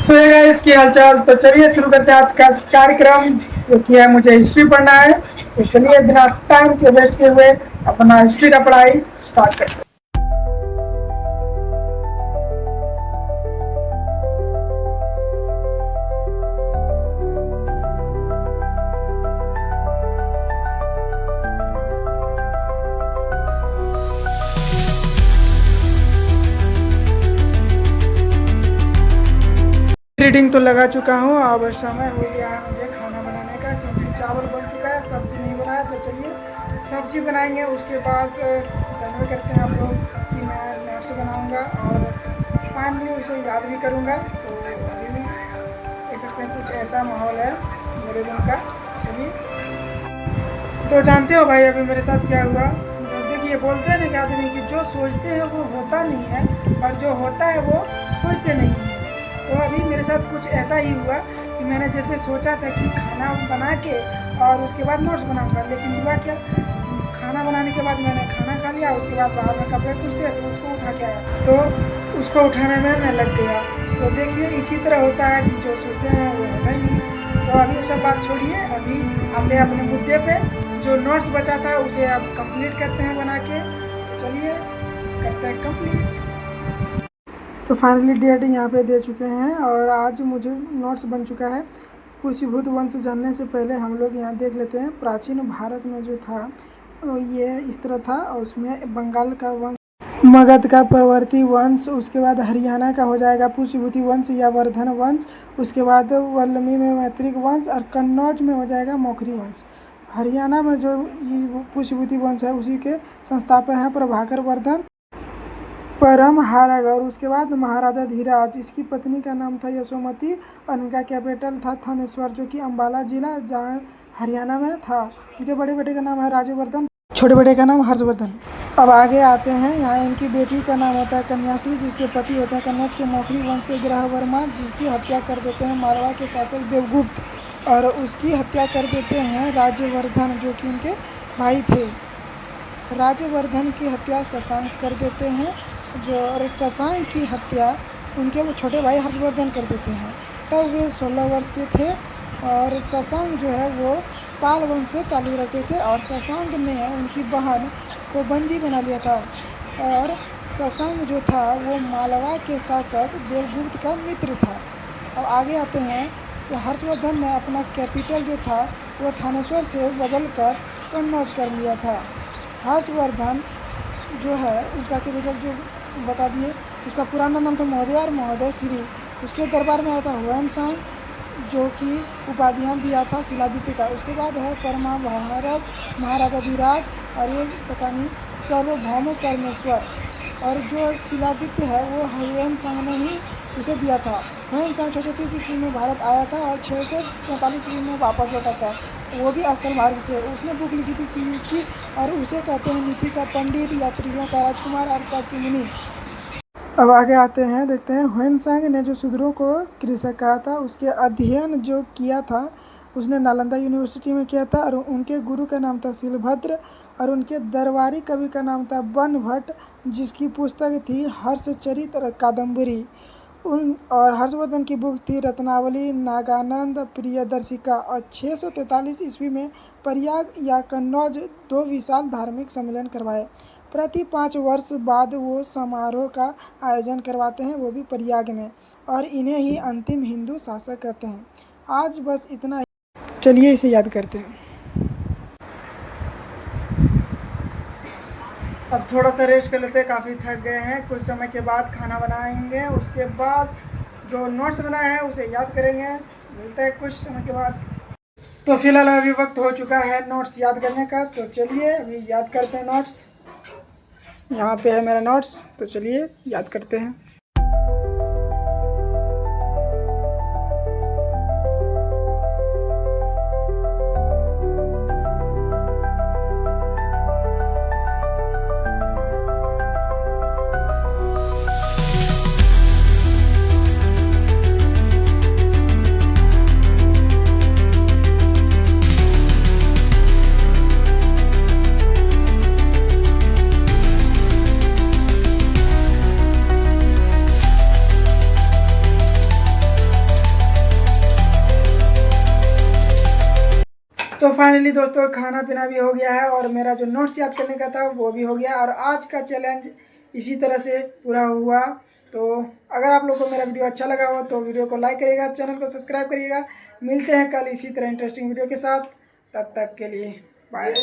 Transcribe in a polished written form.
सो ये गाइस की हालचाल। तो चलिए शुरू करते हैं आज का कार्यक्रम, जो कि है मुझे हिस्ट्री पढ़ना है। तो चलिए बिना टाइम के वेस्ट किए हुए अपना हिस्ट्री का पढ़ाई स्टार्ट करते हैं। रीडिंग तो लगा चुका हूँ। अब समय हो गया है मुझे खाना बनाने का, क्योंकि चावल बन चुका है, सब्जी नहीं बनाया। तो चलिए सब्जी बनाएंगे, उसके बाद कन्वे करते हैं आप लोग कि मैं नोट्स बनाऊंगा और फाइनली उसे याद भी करूंगा। तो अभी कह सकते हैं कुछ ऐसा माहौल है मेरे रूम का। चलिए, तो जानते हो भाई अभी मेरे साथ क्या हुआ। तो देखिए, बोलते हैं ना कि आदमी कि जो सोचते हैं वो होता नहीं है, और जो होता है वो सोचते नहीं है। तो अभी मेरे साथ कुछ ऐसा ही हुआ कि मैंने जैसे सोचा था कि खाना बना के और उसके बाद नोट्स बनाऊंगा, लेकिन हुआ क्या, खाना बनाने के बाद मैंने खाना खा लिया, उसके बाद बाहर में कपड़े कुछ थे तो उसको उठा के आया, तो उसको उठाने में मैं लग गया। तो देखिए इसी तरह होता है कि जो सोचते हैं वो होता ही नहीं। तो अभी वो सब बात छोड़िए, अभी आते हैं अपने मुद्दे पे। जो नोट्स बचा था उसे अब कंप्लीट करते हैं बना के। चलिए करते हैं कंप्लीट। तो फाइनली डेट यहाँ पे दे चुके हैं और आज मुझे नोट्स बन चुका है। पुष्यभूत वंश जानने से पहले हम लोग यहाँ देख लेते हैं। प्राचीन भारत में जो था ये इस तरह था, और उसमें बंगाल का वंश, मगध का परवर्ती वंश, उसके बाद हरियाणा का हो जाएगा पुष्यभूति वंश या वर्धन वंश, उसके बाद वल्लमी में मैत्रिक वंश, और कन्नौज में हो जाएगा मौखरी वंश। हरियाणा में जो ये पुष्यभूति वंश है उसी के संस्थापक हैं प्रभाकर वर्धन परम हारग। और उसके बाद महाराजा धीराज, इसकी पत्नी का नाम था यशोमती, और इनका कैपिटल था थानेश्वर, जो कि अम्बाला जिला जहाँ हरियाणा में था। उनके बड़े बेटे का नाम है राज्यवर्धन, छोटे बेटे का नाम हर्षवर्धन। अब आगे आते हैं, यहाँ उनकी बेटी का नाम होता है कन्याश्री, जिसके पति होते हैं कन्नौज के मौखरी वंश के ग्रह वर्मा, जिसकी हत्या कर देते हैं मारवा के शासक देवगुप्त, और उसकी हत्या कर देते हैं राज्यवर्धन, जो कि उनके भाई थे। राज्यवर्धन की हत्या शशांक कर देते हैं, जो और शशांक की हत्या उनके वो छोटे भाई हर्षवर्धन कर देते हैं। तब वे 16 वर्ष के थे, और शशांक जो है वो पाल वंश से ताल्लुक़ रखते थे, और शशांक ने उनकी बहन को बंदी बना लिया था। और शशांक जो था वो मालवा के शासक देवगुप्त का मित्र था। अब आगे आते हैं, हर्षवर्धन ने अपना कैपिटल जो था वो थानेश्वर से बदल कर कन्नौज कर लिया था। हर्षवर्धन जो है उसका कैपिटल जो बता दिए, उसका पुराना नाम था महोदय और महोदय श्री। उसके दरबार में आया था हुएनसांग, जो कि उपाधियाँ दिया था शिलादित्य का। उसके बाद है परमा भारत, महाराजा धीराज, और ये पता नहीं सार्वभौम परमेश्वर। और जो शिलादित्य है वो हुएनसांग ने ही उसे दिया था। हुएनसांग 630 ईस्वी में भारत आया था और 645 ईस्वी में वापस लौटा था, वो भी स्थल मार्ग से। उसने बुक लिखी थी शिव की, और उसे कहते हैं नीति का पंडित, यात्रियों का राजकुमार और साक्य मुनि। अब आगे आते हैं, देखते हैं हुएनसांग ने जो शूद्रों को कृषक कहा था, उसके अध्ययन जो किया था उसने नालंदा यूनिवर्सिटी में किया था, और उनके गुरु का नाम था शिलभद्र, और उनके दरबारी कवि का नाम था बन भट्ट, जिसकी पुस्तक थी हर्षचरित और कादम्बरी। और हर्षवर्धन की बुक थी रत्नावली, नागानंद, प्रियदर्शिका। और 643 ईस्वी में प्रयाग या कन्नौज 2 विशाल धार्मिक सम्मेलन करवाए। प्रति 5 वर्ष बाद वो समारोह का आयोजन करवाते हैं, वो भी प्रयाग में, और इन्हें ही अंतिम हिंदू शासक कहते हैं। आज बस इतना ही, चलिए इसे याद करते हैं। अब थोड़ा सा रेस्ट कर लेते हैं, काफ़ी थक गए हैं। कुछ समय के बाद खाना बनाएंगे, उसके बाद जो नोट्स बनाए हैं उसे याद करेंगे। मिलते हैं कुछ समय के बाद। तो फिलहाल अभी वक्त हो चुका है नोट्स याद करने का, तो चलिए अभी याद करते हैं नोट्स। यहाँ पे है मेरा नोट्स, तो चलिए याद करते हैं। तो फाइनली दोस्तों खाना पीना भी हो गया है और मेरा जो नोट्स याद करने का था वो भी हो गया और आज का चैलेंज इसी तरह से पूरा हुआ। तो अगर आप लोगों को मेरा वीडियो अच्छा लगा हो तो वीडियो को लाइक करिएगा, चैनल को सब्सक्राइब करिएगा। मिलते हैं कल इसी तरह इंटरेस्टिंग वीडियो के साथ, तब तक के लिए बाय।